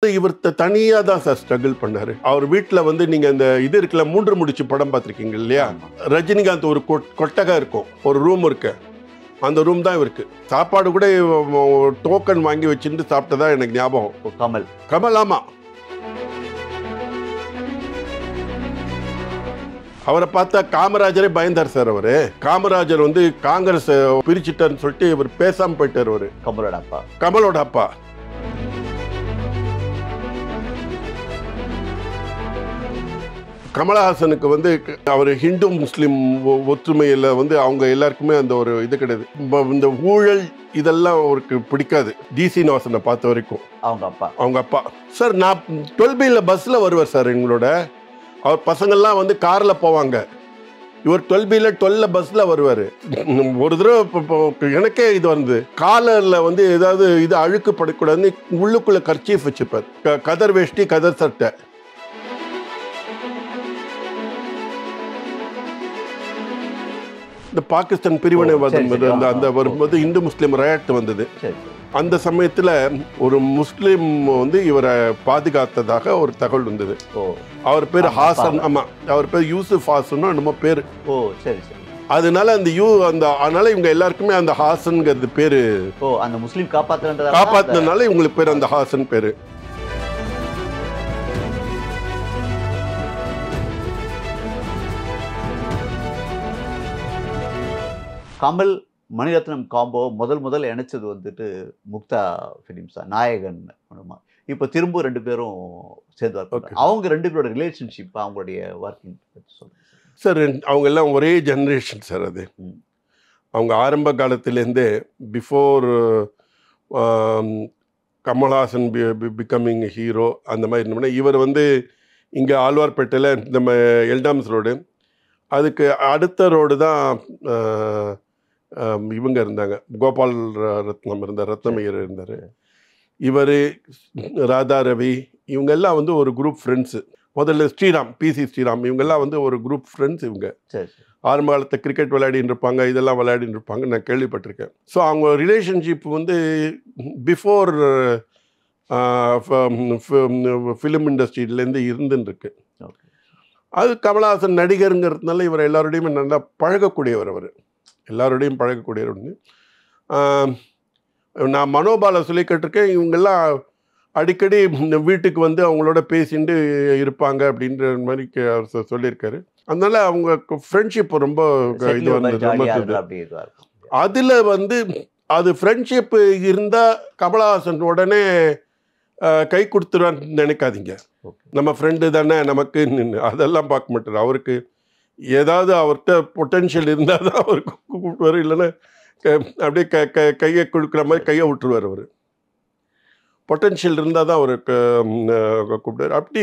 இவர் தனியா தான் சார் ஸ்ட்ரகிள் பண்ணாரு. அவர் வீட்டில் வந்து நீங்க இந்த இது இருக்குல்ல, 3 முடிச்சு படம் பார்த்துருக்கீங்க இல்லையா? ரஜினிகாந்த் ஒரு கொட்டகம் இருக்கும், ஒரு ரூம் இருக்கு, அந்த ரூம் தான் இவருக்கு. சாப்பாடு கூட டோக்கன் வாங்கி வச்சுட்டு சாப்பிட்டதா எனக்கு ஞாபகம். கமல் ஆமா. அவரை பார்த்தா காமராஜரே பயந்தார் சார். அவரு காமராஜர் வந்து காங்கிரஸ் பிரிச்சுட்டார்னு சொல்லிட்டு இவர் பேசாம போயிட்டார். அவரு கமலோட அப்பா. கமலஹாசனுக்கு வந்து அவர் ஹிந்து முஸ்லீம் ஒற்றுமையில் வந்து அவங்க எல்லாருக்குமே அந்த ஒரு இது கிடையாது. இந்த ஊழல் இதெல்லாம் அவருக்கு பிடிக்காது. டிசி வாசனை பார்த்த வரைக்கும் அவங்க அப்பா சார். நான் 12B பஸ்ஸில் வருவார் சார் எங்களோட. அவர் பசங்கள்லாம் வந்து காரில் போவாங்க, இவர் 12B பஸ்ஸில் வருவார். ஒரு தடவை எனக்கே இது வந்து காலரில் வந்து ஏதாவது இது அழுக்கு படக்கூடாதுன்னு உள்ளுக்குள்ளே கர்ச்சீஃப் வச்சுப்பார். கதர் வேஷ்டி கதர் சட்டை. இந்த பாகிஸ்தான் பிரிவினைவாதம் அந்த வரும்போது இந்து முஸ்லீம் ரயாட் வந்தது. அந்த சமயத்தில் ஒரு முஸ்லீம் வந்து இவரை பாதுகாத்ததாக ஒரு தகவல் வந்தது. அவர் பேர் ஹாசன். ஆமா, அவர் பேர் யூசுப் ஹாசன் நம்ம பேரு. அதனால அதனால இவங்க எல்லாருக்குமே அந்த ஹாசன்ங்கிறது பேரு. அந்த முஸ்லீம் காப்பாத்தினால இவங்களுக்கு பேர் அந்த ஹாசன் பேரு. கமல் மணிரத்னம் காம்போ முதல் இணைச்சது வந்துட்டு முக்தா ஃபிலிம்ஸ் தான், நாயகன். இப்போ திரும்ப 2 பேரும் சேர்ந்து அவங்க 2 பேரோட ரிலேஷன்ஷிப், அவங்களுடைய ஒர்க்கிங் சார். அவங்க எல்லாம் ஒரே ஜென்ரேஷன் சார். அது அவங்க ஆரம்ப காலத்திலேருந்தே பிஃபோர் கமல்ஹாசன் பிகமிங் ஹீரோ அந்த மாதிரி இருந்தோம்னா, இவர் வந்து இங்கே ஆழ்வார்பேட்டையில் நம்ம எல்டாம்ஸ் ரோடு, அதுக்கு அடுத்த ரோடு தான் இவங்க இருந்தாங்க. கோபால் ரத்னம் இருந்தார், ரத்னமய்யர் இருந்தார், இவர் ராதா ரவி, இவங்க எல்லாம் வந்து ஒரு குரூப் ஃப்ரெண்ட்ஸு. முதல்ல ஸ்ரீராம், பிசி ஸ்ரீராம், இவங்கெல்லாம் வந்து ஒரு குரூப் ஃப்ரெண்ட்ஸ். இவங்க ஆரம்ப காலத்தை கிரிக்கெட் விளையாடின்னு இருப்பாங்க, இதெல்லாம் விளையாடின்னு இருப்பாங்க, நான் கேள்விப்பட்டிருக்கேன். ஸோ அவங்க ரிலேஷன்ஷிப் வந்து பிஃபோர் ஃபிலிம் இண்டஸ்ட்ரியிலேருந்து இருந்துன்னு இருக்கு. அது கமல்ஹாசன் நடிகருங்கிறதுனால இவர் எல்லாரோடையுமே நல்லா பழகக்கூடியவர். அவர் எல்லாரோடையும் பழகக்கூடியவர். ஒன்று நான் மனோபாலை சொல்லி கேட்டிருக்கேன். இவங்கெல்லாம் அடிக்கடி வீட்டுக்கு வந்து அவங்களோட பேசிட்டு இருப்பாங்க அப்படின்ற மாதிரி அவர் சொல்லியிருக்காரு. அதனால அவங்க ஃப்ரெண்ட்ஷிப் ரொம்ப இது வந்தது. அதில் வந்து அது ஃப்ரெண்ட்ஷிப் இருந்தால் கமல்ஹாசன் உடனே கை கொடுத்துருவான்னு நினைக்காதீங்க. நம்ம ஃப்ரெண்டு தானே நமக்கு, அதெல்லாம் பார்க்க மாட்டார். அவருக்கு ஏதாவது அவர்கிட்ட பொட்டென்ஷியல் இருந்தால் தான் அவருக்கு கூப்பிடுவார், இல்லைன்னா அப்படியே கையை கொடுக்குற மாதிரி கையை விட்டுருவார். அவர் பொட்டென்ஷியல் இருந்தால் தான் அவருக்கு கூப்பிடுவார். அப்படி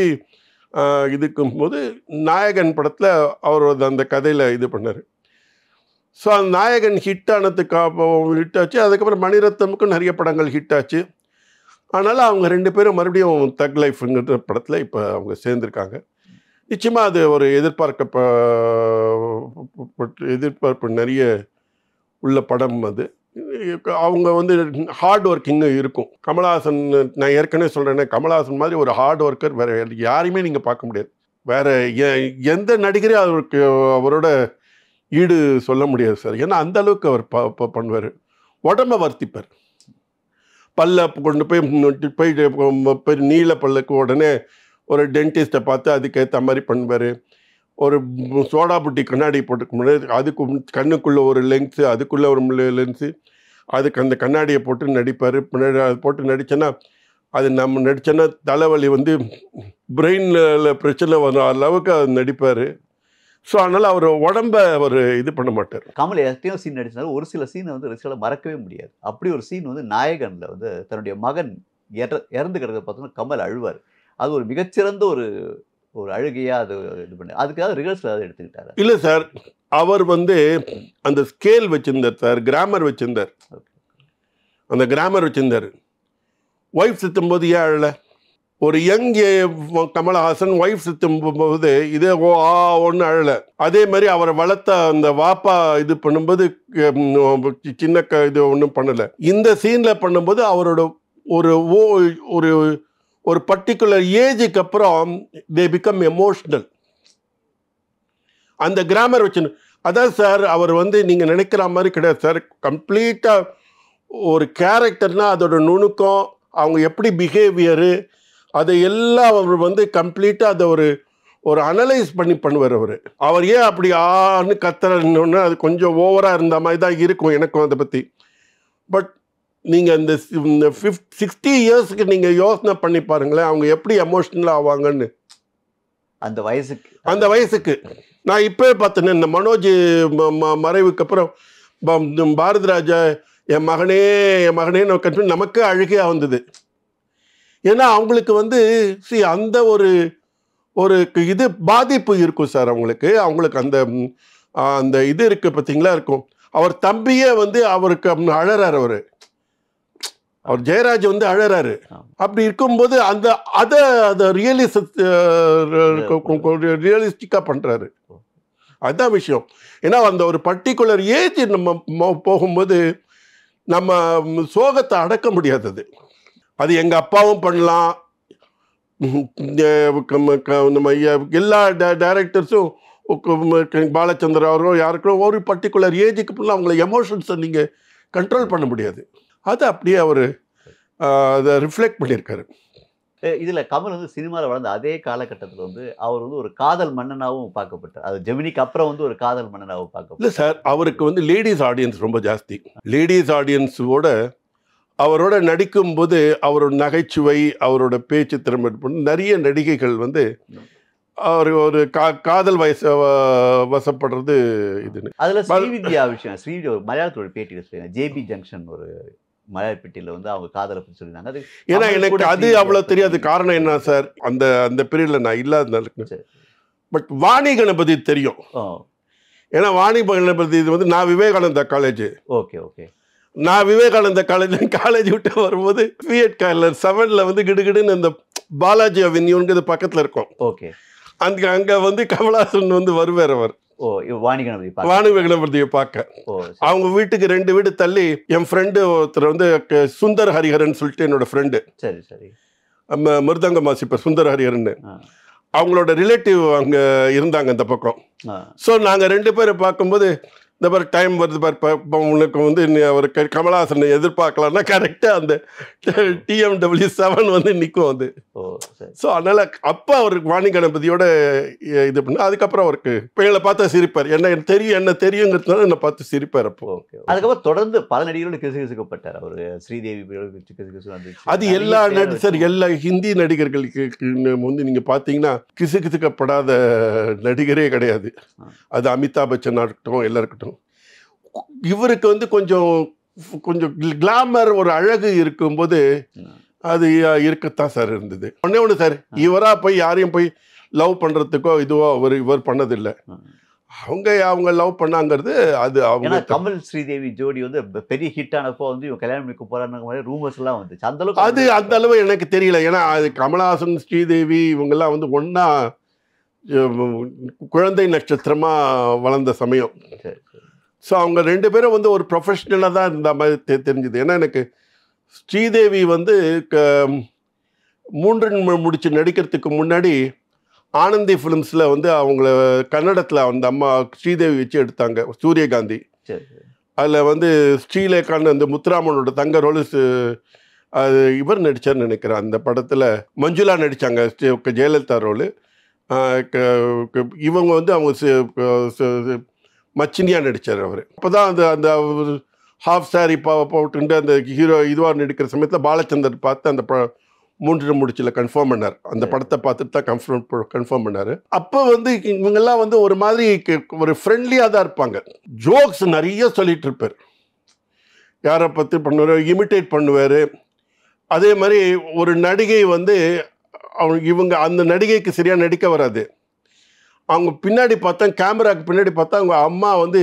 இதுக்கும்போது நாயகன் படத்தில் அவர் அந்த கதையில் இது பண்ணார். ஸோ அந்த நாயகன் ஹிட் ஆச்சு. அதுக்கப்புறம் மணிரத்னமுக்கும் நிறைய படங்கள் ஹிட் ஆச்சு. அதனால் அவங்க 2 பேரும் மறுபடியும் தக் லைஃப்ங்கிற படத்தில் இப்போ அவங்க சேர்ந்துருக்காங்க. நிச்சயமாக அது ஒரு எதிர்பார்ப்பு நிறைய உள்ள படம். அது அவங்க வந்து ஹார்ட் ஒர்க்கிங்கு இருக்கும். கமல்ஹாசன், நான் ஏற்கனவே சொல்கிறேன்னா, கமல்ஹாசன் மாதிரி ஒரு ஹார்ட் ஒர்க்கர் வேறு யாரையுமே நீங்கள் பார்க்க முடியாது. வேறு எந்த நடிகரையும் அவருக்கு அவரோட ஈடு சொல்ல முடியாது சார். ஏன்னா அந்த அளவுக்கு அவர் பண்ணுவார். உடம்பை வர்த்திப்பார். பல்ல கொண்டு போய் நீல பல்லுக்கு உடனே ஒரு டென்டிஸ்ட்டை பார்த்து அதுக்கேற்ற மாதிரி பண்ணுவார். ஒரு சோடா புட்டி கண்ணாடி போட்டுக்க முடியாது, அதுக்கு கண்ணுக்குள்ளே ஒரு லென்ஸு, அதுக்குள்ளே ஒரு லென்ஸு, அதுக்கு அந்த கண்ணாடியை போட்டு நடிப்பார். அது போட்டு நடித்தேன்னா அது நம்ம நடித்தோன்னா தலைவலி வந்து பிரெயினில் பிரச்சனை வர அளவுக்கு அது நடிப்பார். ஸோ அதனால் அவர் உடம்பை அவர் இது பண்ண மாட்டார். கமல் எத்தனையோ சீன் நடிச்சாலும் ஒரு சில சீனை வந்து ரசிகர்களை மறக்கவே முடியாது. அப்படி ஒரு சீன் வந்து நாயகனில் வந்து தன்னுடைய மகன் இறந்து கிடக்கிறத பார்த்தோன்னா கமல் அழுவார். அது ஒரு மிகச்சிறந்த ஒரு அழுகையாக அது இது பண்ணி அதுக்காக ரிஹர்சல் அதை எடுத்துக்கிட்டார். இல்லை சார், அவர் வந்து அந்த ஸ்கேல் வச்சுருந்தார் சார், கிராமர் வச்சுருந்தார். அந்த கிராமர் வச்சுருந்தார். ஒய்ஃப் சுத்தும்போது ஏன் அழலை? ஒரு யங் கமல்ஹாசன் ஒய்ஃப் சுத்தும் போது இதே ஒன்று அழலை. அதே மாதிரி அவரை வளர்த்த அந்த வாப்பா இது பண்ணும்போது சின்ன இது ஒன்றும் பண்ணலை. இந்த சீனில் பண்ணும்போது அவரோட ஒரு ஒரு பர்டிகுலர் ஏஜுக்கு அப்புறம் தே பிகம் எமோஷ்னல். அந்த கிராமர் வச்சு அதான் சார் அவர் வந்து நீங்கள் நினைக்கிற மாதிரி கிடையாது சார். கம்ப்ளீட்டாக ஒரு கேரக்டர்னால் அதோட நுணுக்கம், அவங்க எப்படி பிஹேவியரு, அதை எல்லாம் அவர் வந்து கம்ப்ளீட்டாக அதை ஒரு அனலைஸ் பண்ணுவார். அவர் ஏன் அப்படி ஆன்னு கத்துறன்னு அது கொஞ்சம் ஓவராக இருந்த மாதிரி தான் இருக்கும் எனக்கும் அதை பற்றி. பட் நீங்கள் இந்த 60 இயர்ஸ்க்கு நீங்கள் யோசனை பண்ணி பாருங்களேன், அவங்க எப்படி எமோஷ்னலாக ஆவாங்கன்னு. அந்த வயசுக்கு நான் இப்போ பார்த்தேன், இந்த மனோஜ் மறைவுக்கு அப்புறம் பாரதி ராஜா என் மகனே நமக்கு அழுகையாக வந்தது. ஏன்னா அவங்களுக்கு வந்து அந்த ஒரு இது பாதிப்பு இருக்கும் சார். அவங்களுக்கு அந்த இது இருக்குது பார்த்தீங்களா இருக்கும். அவர் தம்பியே வந்து அவருக்கு அழறாரு. அவர் ஜெயராஜ் வந்து அழறாரு. அப்படி இருக்கும்போது அதை ரியலிஸ்டிக்காக பண்ணுறாரு. அதுதான் விஷயம். ஏன்னா அந்த ஒரு பர்டிகுலர் ஏஜ் நம்ம போகும்போது நம்ம சோகத்தை அடக்க முடியாதது. அது எங்கள் அப்பாவும் பண்ணலாம், நம்ம எல்லா டைரக்டர்ஸும் பாலச்சந்திர அவரோ யாருக்கும் ஒரு பர்டிகுலர் ஏஜுக்கு ஃபுல்லாக அவங்கள எமோஷன்ஸை நீங்கள் கண்ட்ரோல் பண்ண முடியாது. அது அப்படியே அவர் அதை ரிஃப்ளெக்ட் பண்ணியிருக்காரு. இதில் கமல் வந்து சினிமாவில் வளர்ந்த அதே காலகட்டத்தில் வந்து அவர் வந்து ஒரு காதல் மன்னனாகவும் பார்க்கப்பட்டார். அது ஜெமினிக்கு அப்புறம் வந்து ஒரு காதல் மன்னனாகவும் பார்க்கப்பட்டார். இல்லை சார், அவருக்கு வந்து லேடிஸ் ஆடியன்ஸ் ரொம்ப ஜாஸ்தி. லேடிஸ் ஆடியன்ஸோட அவரோட நடிக்கும்போது அவரோட நகைச்சுவை, அவரோட பேச்சு திறமை நிறைய நடிகைகள் வந்து அவர் ஒரு காதல் வசப்படுறது இதுன்னு. அதில் ஸ்ரீவித்யா விஷயம், ஸ்ரீவித்யா மலையாளத்தோட பேட்டி ஜேபி ஜங்ஷன் ஒரு மலையாள பெட்டியில் வந்து அவங்க காதலை பற்றி சொல்லியிருந்தாங்க. அது ஏன்னா எனக்கு அது அவ்வளோ தெரியாது. காரணம் என்ன சார், அந்த பீரியடில் நான் இல்லாதனால. பட் வாணி கணபதி தெரியும். ஏன்னா வாணி கணபதி இது வந்து நான் விவேகானந்தா காலேஜ். ஓகே. நான் விவேகானந்தா காலேஜ் விட்டு வரும்போது பிஎட் கார்லர் 7ல் வந்து கிடுகிடுன்னு அந்த பாலாஜி அவென்யூங்கிறது பக்கத்தில் இருக்கும். ஓகே. அங்கே வந்து கமலஹாசன் வந்து வருவார். அவர் வாணி கணபதியை பார்க்க அவங்க வீட்டுக்கு 2 வீடு தள்ளி என் ஃப்ரெண்டு ஒருத்தர் வந்து சுந்தர் ஹரிஹரன் சொல்லிட்டு என்னோட ஃப்ரெண்டு. சரி. மிருதங்க வாசிப்பர் சுந்தர் ஹரிஹரன். அவங்களோட ரிலேட்டிவ் அங்கே இருந்தாங்க அந்த பக்கம். ஸோ நாங்கள் 2 பேரை பார்க்கும்போது இந்த மாதிரி டைம் வருது பாரு, உனக்கு வந்து அவர் கமலஹாசனை எதிர்பார்க்கலாம்னா கரெக்டாக அந்த TMW 7 வந்து நிற்கும் அது. ஸோ அதனால் அப்போ அவருக்கு வாணி கணபதியோட இது பண்ண. அதுக்கப்புறம் அவருக்கு பிள்ளைகளை பார்த்தா சிரிப்பார். என்ன தெரியுங்கிறதுனால என்னை பார்த்து சிரிப்பார். அதுக்கப்புறம் தொடர்ந்து பல நடிகர்களோட கிசுகிசுக்கப்பட்டார் அவர். ஸ்ரீதேவி அது எல்லா எல்லா ஹிந்தி நடிகர்களுக்கு வந்து நீங்கள் பார்த்தீங்கன்னா கிசுகிசுக்கப்படாத நடிகரே கிடையாது. அது அமிதாப் பச்சனாக இருக்கட்டும், எல்லாம் இருக்கட்டும். இவருக்கு வந்து கொஞ்சம் கிளாமர், ஒரு அழகு இருக்கும்போது அது இருக்கத்தான் சார் இருந்தது. ஒன்று சார், இவராக போய் யாரையும் போய் லவ் பண்ணுறதுக்கோ இதுவோ இவர் பண்ணதில்லை. அவங்க லவ் பண்ணாங்கிறது அது அவங்க. கமல் ஸ்ரீதேவி ஜோடி வந்து பெரிய ஹிட் ஆனப்போ வந்து இவங்க கல்யாணம் பண்ணிக்க போறாங்க ரூமர்ஸ் எல்லாம் வந்துச்சு. அந்த அளவு எனக்கு தெரியல. ஏன்னா அது கமலஹாசன் ஸ்ரீதேவி இவங்கெல்லாம் வந்து ஒன்றா குழந்தை நட்சத்திரமாக வளர்ந்த சமயம். ஸோ அவங்க 2 பேரும் வந்து ஒரு ப்ரொஃபஷ்னலாக தான் இருந்த மாதிரி தெரிஞ்சுது. ஏன்னா எனக்கு ஸ்ரீதேவி வந்து 3 முடிச்சு நடிக்கிறதுக்கு முன்னாடி ஆனந்தி ஃபிலிம்ஸில் வந்து அவங்கள கன்னடத்தில் அந்த அம்மா ஸ்ரீதேவி வச்சு எடுத்தாங்க, சூரியகாந்தி. அதில் வந்து ஸ்ரீலேகான்னு அந்த முத்துராமனோட தங்க ரோல் அது இவர் நடித்தார்னு நினைக்கிறேன். அந்த படத்தில் மஞ்சுளா நடித்தாங்க ஜெயலலிதா ரோலு. இவங்க வந்து அவங்க மச்சினியாக நடித்தார் அவர். அப்போ தான் அந்த ஹாஃப் சாரி போட்டுட்டு அந்த ஹீரோ இதுவாக நடிக்கிற சமயத்தில் பாலச்சந்தர் பார்த்து அந்த 3 முடிச்சில் கன்ஃபார்ம் பண்ணார். அந்த படத்தை பார்த்துட்டு தான் கன்ஃபார்ம் பண்ணார். அப்போ வந்து இவங்கெல்லாம் வந்து ஒரு மாதிரி ஒரு ஃப்ரெண்ட்லியாக தான் இருப்பாங்க. ஜோக்ஸ் நிறைய சொல்லிட்டு இருப்பார். யாரை பற்றி பண்ணுவார், இமிட்டேட் பண்ணுவார். அதே மாதிரி ஒரு நடிகை வந்து இவங்க அந்த நடிகைக்கு சரியாக நடிக்க வராது. அவங்க பின்னாடி பார்த்தா, கேமராக்கு பின்னாடி பார்த்தா அவங்க அம்மா வந்து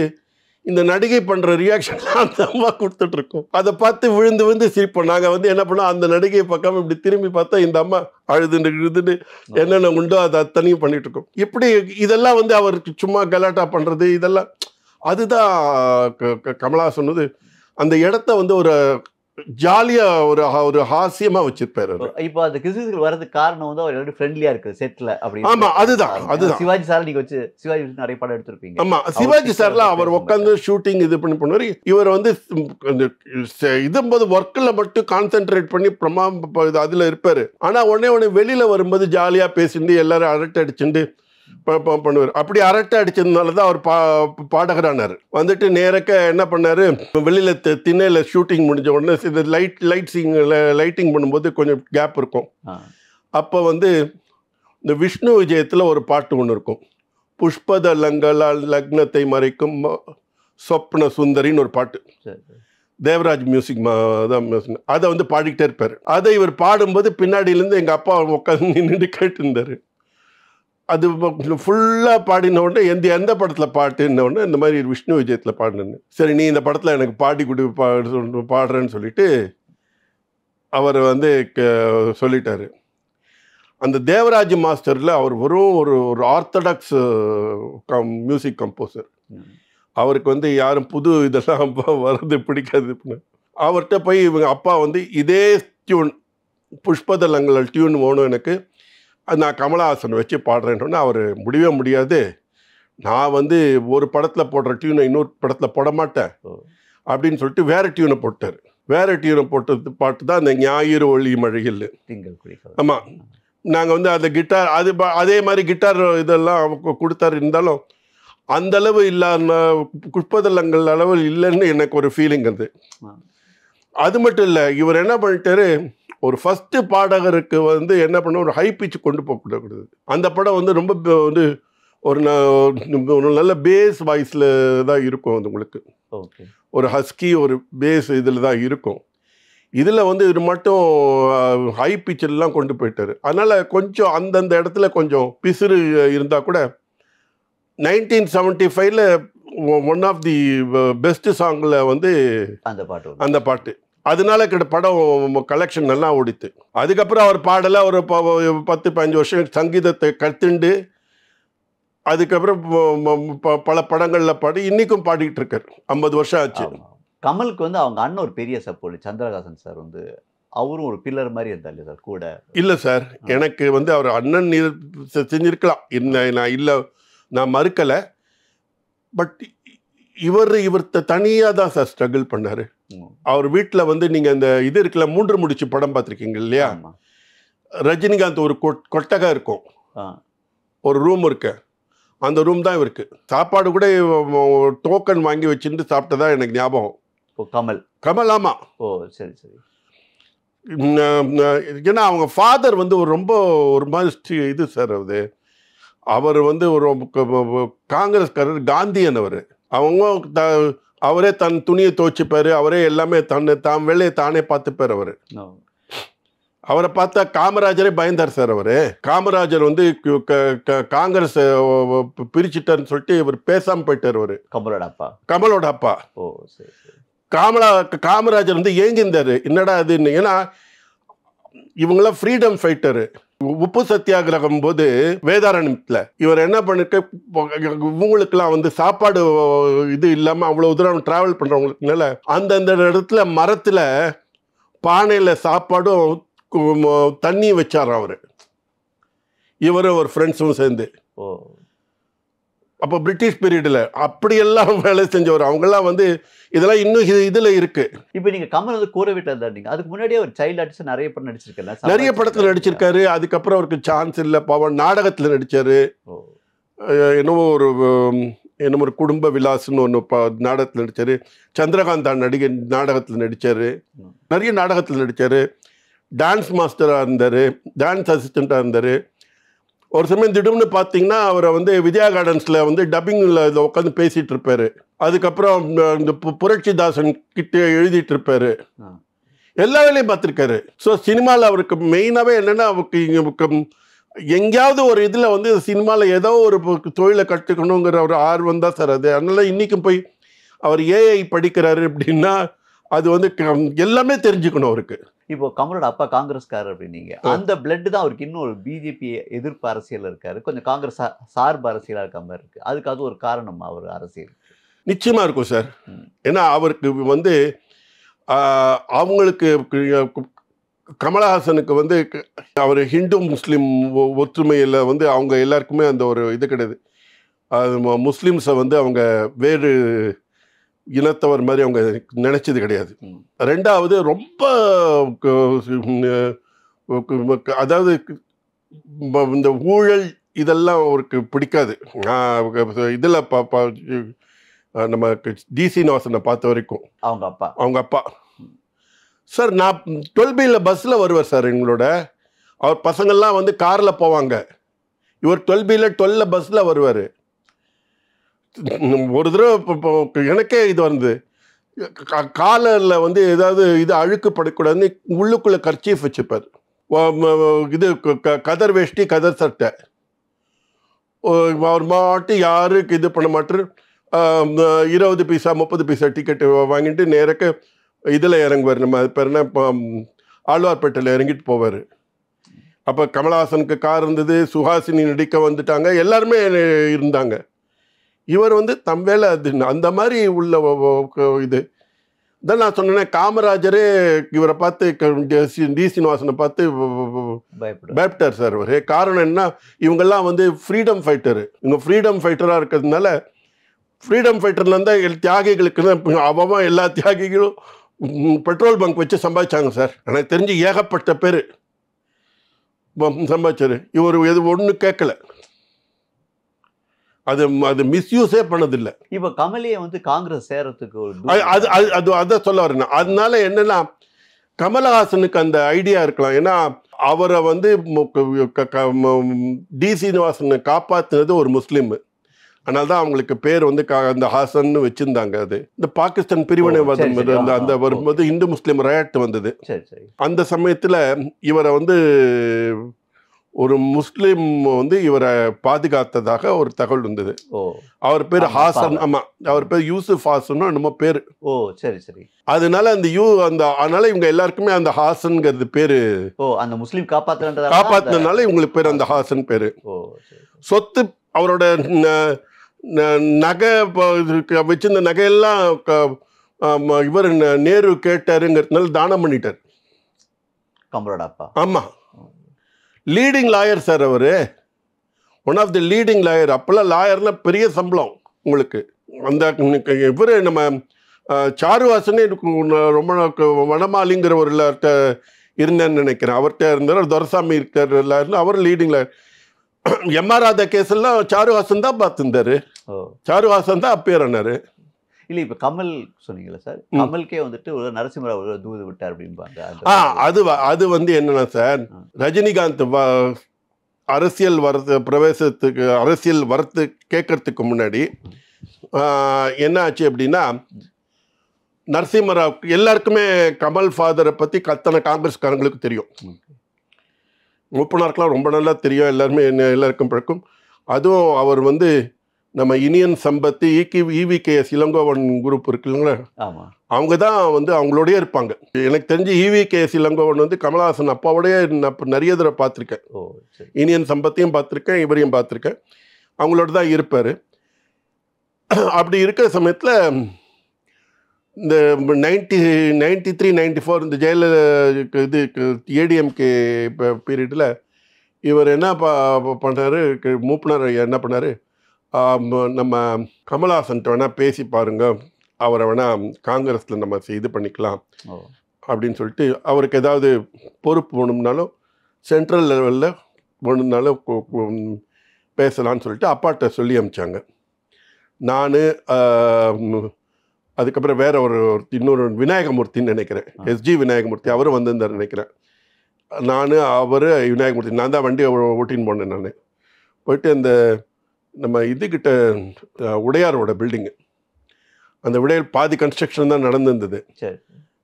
இந்த நடிகை பண்ணுற ரியாக்ஷன்லாம் அந்த அம்மா கொடுத்துட்ருக்கோம். அதை பார்த்து விழுந்து சிரிப்போம். நாங்கள் வந்து என்ன பண்ணோம், அந்த நடிகையை பார்க்காம இப்படி திரும்பி பார்த்தா இந்த அம்மா அழுதுன்னு என்னென்ன உண்டோ அதை அத்தனையும் பண்ணிகிட்ருக்கோம். இப்படி இதெல்லாம் வந்து அவருக்கு சும்மா கலாட்டா பண்ணுறது இதெல்லாம் அதுதான் கமலா சொன்னது. அந்த இடத்த வந்து ஒரு ஜாலியா ஒரு ஒரு ஹாஸ்யமா வச்சிருப்பாரு அவரு. இப்போ அந்த கிசுகிசுகள் வரதுக்கு காரணம் வந்து அவர் எல்லாரும் ஃப்ரெண்ட்லியா இருக்கு செட்ல அப்படி. ஆமா, அதுதான். சிவாஜி சார் நீங்க வச்சு சிவாஜி வச்சு நிறைய படம் எடுத்திருப்பீங்க. ஆமா, சிவாஜி சார்லாம் அவர் உட்காந்து ஷூட்டிங் இது பண்ணி பண்ணுவாரு. இவர் வந்து இதும்போது ஒர்க்கில் மட்டும் கான்சென்ட்ரேட் பண்ணி அதுல இருப்பாரு. ஆனா உடனே வெளியில வரும்போது ஜாலியா பேசிட்டு எல்லாரும் அரட்டை அடிச்சுட்டு பண்ணுவார். அப்படி அரட்டை அடிச்சதுனால தான் அவர் பாடகரானார். வந்துட்டு நேரக்க என்ன பண்ணாரு, வெளியில திண்ணையில ஷூட்டிங் முடிஞ்ச உடனே இந்த லைட்டிங் பண்ணும்போது கொஞ்சம் கேப் இருக்கும். அப்போ வந்து இந்த விஷ்ணு விஜயத்தில் ஒரு பாட்டு ஒன்று இருக்கும், புஷ்பத லங்களால் லக்னத்தை மறைக்கும் சொப்ன சுந்தரின்னு ஒரு பாட்டு. தேவராஜ் மியூசிக் தான் மியூசிக். அதை வந்து பாடிக்கிட்டே இருப்பார். அதை இவர் பாடும்போது பின்னாடியிலேருந்து எங்கள் அப்பா உட்காந்து நின்று கேட்டு இருந்தார். அது ஃபுல்லாக பாடின உடனே எந்த படத்தில் பாட்டுன்ன உடனே இந்த மாதிரி விஷ்ணு விஜயத்தில் பாடினேன்னு. சரி நீ இந்த படத்தில் எனக்கு பாடி கொடு பாடுறேன்னு சொல்லிட்டு அவர் வந்து சொல்லிட்டாரு. அந்த தேவராஜ் மாஸ்டரில் அவர் வெறும் ஒரு ஆர்த்தடாக்ஸ் மியூசிக் கம்போசர். அவருக்கு வந்து யாரும் புது இதெல்லாம் வர்றது பிடிக்காது. அவர்கிட்ட போய் இவங்க அப்பா வந்து இதே டியூன் புஷ்பதலங்கள் டியூன் வேணும் எனக்கு, நான் கமலஹாசன் வச்சு பாடுறேன்னு. அவர் முடியவே முடியாது, நான் வந்து ஒரு படத்தில் போடுற டியூனை இன்னொரு படத்தில் போட மாட்டேன் அப்படின்னு சொல்லிட்டு வேற டியூனை போட்டார். வேற டியூனை போட்டது பாட்டு தான் அந்த ஞாயிறு ஒளி மழையில். ஆமாம், நாங்கள் வந்து அந்த கிட்டார் அதே மாதிரி கிட்டார் இதெல்லாம் கொடுத்தாரு. இருந்தாலும் அந்த அளவு இல்லாம புஷ்பதலங்கள் அளவு இல்லைன்னு எனக்கு ஒரு ஃபீலிங் அது. அது மட்டும் இல்லை, இவர் என்ன பண்ணிட்டாரு, ஒரு ஃபஸ்ட்டு பாடகருக்கு வந்து என்ன பண்ண ஒரு ஹை பிச் கொண்டு போகக்கூடாது. அந்த படம் வந்து ரொம்ப வந்து ஒரு நல்ல பேஸ் வாய்ஸில் தான் இருக்கும். அது உங்களுக்கு ஒரு ஹஸ்கி ஒரு பேஸ் இதில் தான் இருக்கும். இதில் வந்து இது மட்டும் ஹை பிச்செல்லாம் கொண்டு போயிட்டார். அதனால் கொஞ்சம் அந்தந்த இடத்துல கொஞ்சம் பிசுறு இருந்தால் கூட 1975 ஒன் ஆஃப் தி பெஸ்ட் சாங்கில் வந்து அந்த பாட்டு. அதனால படம் கலெக்ஷன் நல்லா ஓடித்து. அதுக்கப்புறம் அவர் பாடலை ஒரு 10-15 வருஷம் சங்கீதத்தை கற்றுண்டு அதுக்கப்புறம் பல படங்களில் பாடி இன்றைக்கும் பாடிக்கிட்டு இருக்கார். 50 வருஷம் ஆச்சு. கமலுக்கு வந்து அவங்க அண்ணன் ஒரு பெரிய சப்போர்ட், சந்திரகாசன் சார் வந்து அவரும் ஒரு பில்லர் மாதிரி இருந்தார் இல்லை சார் கூட? இல்லை சார், எனக்கு வந்து அவர் அண்ணன் செஞ்சிருக்கலாம், நான் இல்லை, நான் மறுக்கலை. பட் இவர் தனியாக தான் சார் ஸ்ட்ரகிள் பண்ணார். அவர் வீட்டில் வந்து நீங்கள் இந்த இது இருக்குல்ல, 3 முடிச்சு படம் பார்த்துருக்கீங்க இல்லையா, ரஜினிகாந்த் ஒரு கொட்டகம் இருக்கும், ஒரு ரூம் இருக்கு, அந்த ரூம் தான் இவருக்கு. சாப்பாடு கூட டோக்கன் வாங்கி வச்சுட்டு சாப்பிட்டதா எனக்கு ஞாபகம். கமல் ஆமாம். ஓ சரி சரி. ஏன்னா அவங்க ஃபாதர் வந்து ரொம்ப ஒரு மாதிரி இது சார், அவர் வந்து ஒரு காங்கிரஸ்காரர், காந்தியன் அவர். அவங்க அவரே தன் துணியை துவைச்சிப்பார், அவரே எல்லாமே தான் வேலையை தானே பார்த்துப்பார். அவரை பார்த்தா காமராஜரே பயந்தார் சார். காமராஜர் வந்து காங்கிரஸ் பிரிச்சுட்டார்னு சொல்லிட்டு இவர் பேசாமல் போயிட்டார். கமலோட அப்பா. ஓ சரி. காமராஜர் வந்து ஏங்கிந்தார், என்னடா அதுன்னு. ஏன்னா இவங்களாம் ஃப்ரீடம் ஃபைட்டரு. உப்பு சத்தியாகிரகம் போது வேதாரண்யத்தில் இவர் என்ன பண்ணிருக்க, இவங்களுக்கெல்லாம் வந்து சாப்பாடு இது இல்லாமல் அவ்வளோ தூரம் ட்ராவல் பண்ணுறவங்களுக்குனால அந்தந்த இடத்துல மரத்தில் பானையில் சாப்பாடும் தண்ணியும் வச்சார் அவர், இவரும் ஒரு ஃப்ரெண்ட்ஸும் சேர்ந்து. அப்போ பிரிட்டிஷ் பீரியடில் அப்படியெல்லாம் வேலை செஞ்சவர். அவங்கெல்லாம் வந்து இதெல்லாம் இன்னும் இதில் இருக்கு. இப்போ நீங்கள் கமல் வந்து கூரை வீட்டில் இருந்தாங்க, அதுக்கு முன்னாடியே ஒரு சைல்டு ஆர்டிஸ்ட் நிறைய படம் நடிச்சிருக்கல, நிறைய படத்தில் நடிச்சிருக்காரு. அதுக்கப்புறம் அவருக்கு சான்ஸ் இல்லை, பவன் நாடகத்தில் நடித்தார். என்னமோ ஒரு குடும்ப விலாஸ்ன்னு ஒன்று நாடகத்தில் நடித்தார். சந்திரகாந்தா நடிகை நாடகத்தில் நடித்தார். நிறைய நாடகத்தில் நடித்தார். டான்ஸ் மாஸ்டராக இருந்தார், டான்ஸ் அசிஸ்டண்ட்டாக இருந்தார். ஒரு சமயம் திடீர்னு பார்த்தீங்கன்னா அவரை வந்து விஜயா கார்டன்ஸில் வந்து டப்பிங்கில் இதில் உட்காந்து பேசிகிட்டு இருப்பார். அதுக்கப்புறம் இந்த புரட்சிதாசன் கிட்ட எழுதிட்டு இருப்பார். எல்லா வேலையும் பார்த்துருக்காரு. ஸோ சினிமாவில் அவருக்கு மெயினாகவே என்னென்னா, அவருக்கு எங்கேயாவது ஒரு இதில் வந்து சினிமாவில் ஏதோ ஒரு தொழிலை கற்றுக்கணுங்கிற ஒரு ஆர்வம் தான் சார் அது. அதனால இன்றைக்கும் போய் அவர் ஏஐ படிக்கிறாரு அப்படின்னா அது வந்து எல்லாமே தெரிஞ்சுக்கணும் அவருக்கு. இப்போ கமலோட அப்பா காங்கிரஸ்காரர் அப்படின்னீங்க, அந்த பிளட் தான் அவருக்கு இன்னும் ஒரு பிஜேபி எதிர்ப்பு அரசியல் இருக்காரு, கொஞ்சம் காங்கிரஸ் சார்பு அரசியலாக இருக்க மாதிரி இருக்கு. அதுக்கு அது ஒரு காரணம் அவர் அரசியல் நிச்சயமா இருக்கும் சார். ஏன்னா அவருக்கு வந்து அவங்களுக்கு கமலஹாசனுக்கு வந்து அவர் ஹிந்து முஸ்லீம் ஒற்றுமையில் வந்து அவங்க எல்லாருக்குமே அந்த ஒரு இது கிடையாது. அது முஸ்லீம்ஸை வந்து அவங்க வேறு இனத்தவர் மாதிரி அவங்க நினைச்சது கிடையாது. ரெண்டாவது ரொம்ப அதாவது இந்த ஊழல் இதெல்லாம் அவருக்கு பிடிக்காது. இதில் நம்ம டிசி நிவாசனை பார்த்த வரைக்கும் அவங்க அப்பா சார், நான் 12B பஸ்ஸில் வருவார் சார். எங்களோட அவர் பசங்கள்லாம் வந்து காரில் போவாங்க, இவர் 12B பஸ்ஸில் வருவார். ஒரு தடவை எனக்கே இது வந்து காலில் வந்து ஏதாவது இது அழுக்கு படக்கூடாதுன்னு உள்ளுக்குள்ளே கர்ச்சீஃப் வச்சுப்பார். இது கதர் வேஷ்டி கதர் சட்டை. அவர் மாட்டி யாருக்கு இது பண்ண மாட்டார். 20 பைசா 30 பைசா டிக்கெட்டு வாங்கிட்டு நேரக்கு இதில் இறங்குவார். நம்ம அது பேர் என்ன, ஆழ்வார்பேட்டையில் இறங்கிட்டு போவார். அப்போ கமலஹாசனுக்கு கார் இருந்தது, சுஹாசினி நடிக்க வந்துட்டாங்க, எல்லாருமே இருந்தாங்க. இவர் வந்து தம் வேலை அது அந்த மாதிரி உள்ள இது தான். நான் சொன்னேன், காமராஜரே இவரை பார்த்து டி சீனிவாசனை பார்த்து பயப்பட்டார் சார். ஒரு காரணம் என்ன, இவங்கெல்லாம் வந்து ஃப்ரீடம் ஃபைட்டரு. இவங்க ஃப்ரீடம் ஃபைட்டராக இருக்கிறதுனால, ஃப்ரீடம் ஃபைட்டரில் இருந்தால் தியாகிகளுக்கு தான் அவன் எல்லா தியாகிகளும் பெட்ரோல் பங்க் வச்சு சம்பாதிச்சாங்க சார். எனக்கு தெரிஞ்சு ஏகப்பட்ட பேர் சம்பாதிச்சாரு. இவர் எது ஒன்று கேட்கல, அது மிஸ்யூஸே பண்ணதில்லை. இப்போ கமலியை வந்து காங்கிரஸ் சேரத்துக்கு அதை சொல்ல வரேன். அதனால என்னன்னா, கமலஹாசனுக்கு அந்த ஐடியா இருக்கலாம். ஏன்னா அவரை வந்து டி சீனிவாசனை காப்பாற்றினது ஒரு முஸ்லீம். அதனால தான் அவங்களுக்கு பேர் வந்து அந்த ஹாசன் வச்சிருந்தாங்க. அது இந்த பாகிஸ்தான் பிரிவினைவாதம் அந்த வரும்போது இந்து முஸ்லீம் ரயாட் வந்தது. அந்த சமயத்தில் இவரை வந்து ஒரு முஸ்லீம் வந்து இவரை பாதுகாத்ததாக ஒரு தகவல் வந்தது. அவர் பேர் ஹாசன். ஆமாம், அவர் பேர் யூசுப் ஹாசன் நம்ம பேர். அதனால அதனால இவங்க எல்லாருக்குமே அந்த ஹாசன்ங்கிறது பேரு அந்த முஸ்லீம் காப்பாத்தினால இவங்களுக்கு பேர் அந்த ஹாசன் பேரு. சொத்து அவரோட நகை வச்சிருந்த நகையெல்லாம் இவர் நேரு கேட்டாருங்கிறதுனால தானம் பண்ணிட்டார் கமலோட அப்பா. ஆமாம், லீடிங் லாயர் சார் அவர், one of the leading lawyer. அப்போல்லாம் லாயர்னா பெரிய சம்பளம் உங்களுக்கு. அந்த இவர் நம்ம சாருவாசனே ரொம்ப வனமாலிங்கிற ஒரு இருந்தேன்னு நினைக்கிறேன். அவர்கிட்ட இருந்தார். துரசாமி இருக்கார் லாயர்னு, அவர் leading lawyer. MR Radha case எல்லாம் சாருஹாசன் தான் பார்த்துருந்தாரு. சாருஹாசன் தான் அப்பேர் ஆனாரு. இல்லை, இப்போ கமல் சொன்னீங்களா சார், கமல்கே வந்துட்டு ஒரு நரசிம்மராவ் தூது விட்டார் அப்படின்பாங்க. அது வந்து என்னன்னா சார், ரஜினிகாந்த் அரசியல் பிரவேசத்துக்கு அரசியல் வரத்து கேட்கறதுக்கு முன்னாடி என்ன ஆச்சு அப்படின்னா, நரசிம்மராவ் எல்லாருக்குமே கமல் ஃபாதரை பற்றி கத்தனை காங்கிரஸ்காரங்களுக்கு தெரியும். மூப்பனாருக்கெலாம் ரொம்ப நல்லா தெரியும். எல்லாருமே எல்லாருக்கும் பழக்கம். அதுவும் அவர் வந்து நம்ம இனியன் சம்பத்தி EVKS இளங்கோவன் குரூப் இருக்குங்களா, அவங்க தான் வந்து அவங்களோடய இருப்பாங்க. எனக்கு தெரிஞ்சு EVKS இளங்கோவன் வந்து கமலஹாசன் அப்பாவோடய நான் நிறைய தடவை பார்த்துருக்கேன். இனியன் சம்பத்தியும் பார்த்துருக்கேன், இவரையும் பார்த்துருக்கேன். அவங்களோட தான் இருப்பார். அப்படி இருக்கிற சமயத்தில் இந்த 93, 94 இந்த ஜெயலலிதா இது ADMK பீரியடில் இவர் என்ன பண்ணார், மூப்பனார் என்ன பண்ணார், நம்ம கமலஹாசன்ட்ட வேணால் பேசி பாருங்க, அவரை வேணால் காங்கிரஸில் நம்ம இது பண்ணிக்கலாம் அப்படின்னு சொல்லிட்டு, அவருக்கு ஏதாவது பொறுப்பு வேணும்னாலும் சென்ட்ரல் லெவலில் வேணும்னாலும் பேசலான்னு சொல்லிட்டு அப்பாட்ட சொல்லி அனுப்பிச்சாங்க. நான் அதுக்கப்புறம் வேற இன்னொரு விநாயகமூர்த்தின்னு நினைக்கிறேன், SG விநாயகமூர்த்தி, அவரும் வந்திருந்தார் நினைக்கிறேன். நான் அவர் விநாயகமூர்த்தி, நான் தான் வண்டி ஓட்டின்னு போனேன். நான் போயிட்டு அந்த நம்ம இதுக்கிட்ட உடையாரோட பில்டிங்கு, அந்த விடையில் பாதி கன்ஸ்ட்ரக்ஷன் தான் நடந்துருந்தது.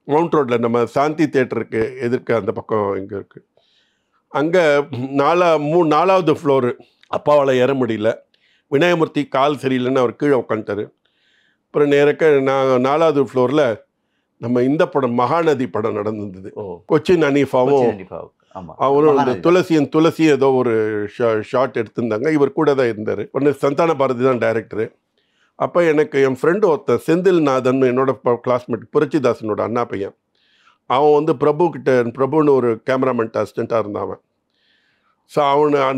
மவுண்ட் ரோட்டில் நம்ம சாந்தி தியேட்டருக்கு எதிர்க்க அந்த பக்கம் இங்கே இருக்குது. அங்கே 4வது ஃப்ளோரு. அப்பாவால் ஏற முடியல, விநாயகமூர்த்தி கால் சரியில்லைன்னு அவர் கீழே உட்காந்துட்டார். அப்புறம் நேரக்க நான் 4வது ஃப்ளோரில் நம்ம இந்த படம் மகாநதி படம் நடந்திருந்தது. கொச்சின் அனீஃபாவும் அவரும் இந்த துளசி ஏதோ ஒரு ஷார்ட் எடுத்திருந்தாங்க. இவர் கூட தான் இருந்தார். ஒன்று சந்தான பாரதி தான் டைரக்டரு. அப்போ எனக்கு என் ஃப்ரெண்டு ஒருத்தன் செந்தில்நாதன் என்னோட கிளாஸ்மேட் புரட்சிதாசனோட அண்ணா பையன். அவன் வந்து பிரபுன்னு ஒரு கேமராமேன் அசிஸ்டண்ட்டாக இருந்தான் அவன். ஸோ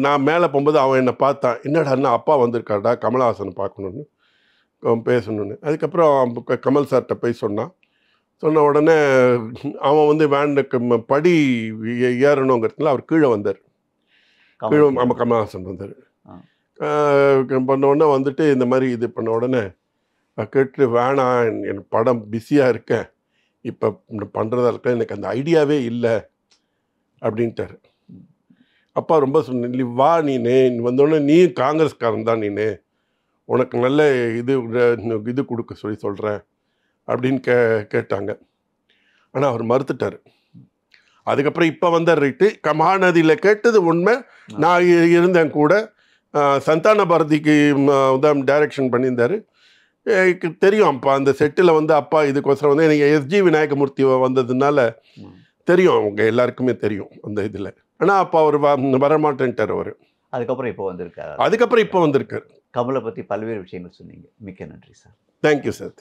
நான் மேலே போகும்போது அவன் என்னை பார்த்தான். என்னடா அண்ணா அப்பா வந்திருக்காடா கமலஹாசனை பார்க்கணுன்னு பேசணுன்னு. அதுக்கப்புறம் கமல் சார்கிட்ட போய் சொன்னான். சொன்ன உடனே அவன் வந்து வேனுக்கு படி ஏறணுங்கிறதுல அவர் கீழே வந்தார். கீழே நம்ம கமலஹாசன் வந்தார். பண்ண உடனே வந்துட்டு இந்த மாதிரி இது பண்ண உடனே கேட்டு வேணாம் என் படம் பிஸியாக இருக்கேன், இப்போ பண்ணுறதா இருக்க எனக்கு அந்த ஐடியாவே இல்லை அப்படின்ட்டார். அப்பா ரொம்ப சொன்ன வா நீனே வந்தோடனே நீ காங்கிரஸ்காரன் தான் நீனு, உனக்கு நல்ல இது கொடுக்க சொல்கிறேன் அப்படின்னு கேட்டாங்க. ஆனால் அவர் மறுத்துட்டார். அதுக்கப்புறம் இப்போ வந்தார் ரைட்டு. மகாநதியில் கேட்டது உண்மை. நான் இருந்தேன் கூட. சந்தான பாரதிக்கு தான் டைரக்ஷன் பண்ணியிருந்தார். தெரியும் அப்பா அந்த செட்டில் வந்து அப்பா இதுக்கோசரம் வந்து எனக்கு எஸ்ஜி விநாயகமூர்த்தி வந்ததுனால தெரியும், அவங்க எல்லாருக்குமே தெரியும் அந்த இதில். ஆனால் அப்போ அவர் வரமாட்டேன்ட்டார் அவர். அதுக்கப்புறம் இப்போ வந்திருக்காரு. கமலை பற்றி பல்வேறு விஷயங்கள் சொன்னீங்க. மிக்க நன்றி சார். Thank you sir.